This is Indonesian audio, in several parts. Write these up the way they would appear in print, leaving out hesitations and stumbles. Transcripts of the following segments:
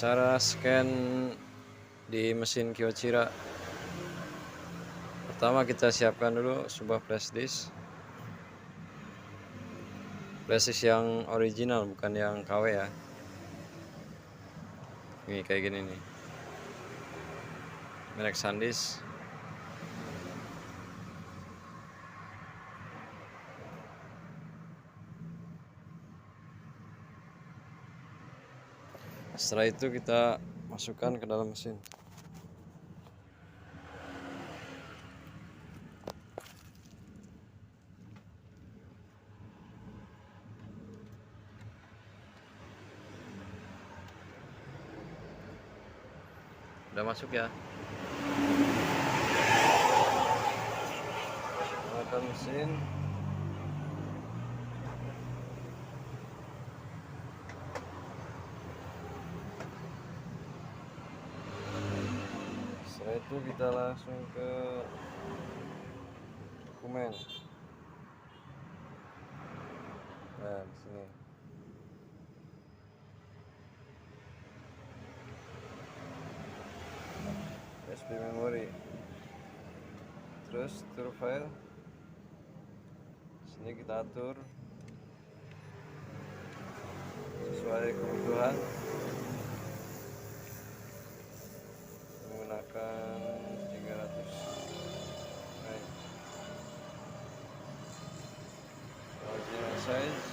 Cara scan di mesin Kyocera. Pertama kita siapkan dulu sebuah flash disk. Flash disk yang original, bukan yang KW ya. Ini kayak gini nih. Merek SanDisk. Setelah itu kita masukkan ke dalam mesin. Udah masuk ya. Nyalakan mesin. Setelah itu kita langsung ke dokumen. Nah, di sini. USB memory. Terus tur file. Sini kita atur sesuai kebutuhan. Menggunakan 300 MB. Original size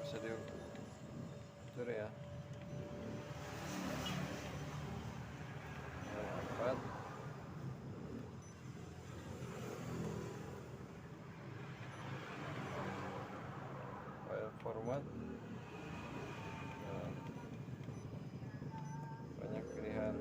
bisa diatur ya. 4. File format. Nah, banyak pilihan.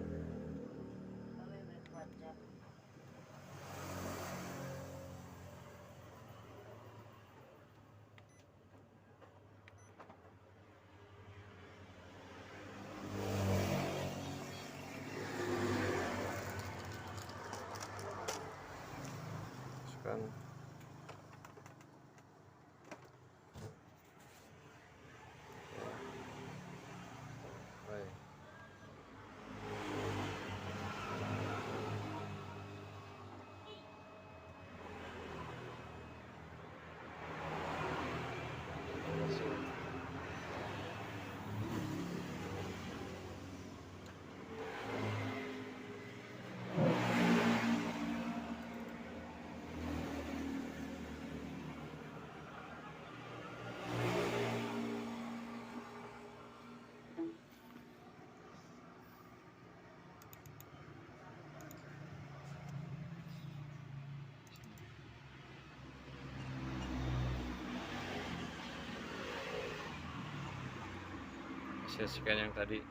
Masukkan. Baik. Hasil scan yang tadi.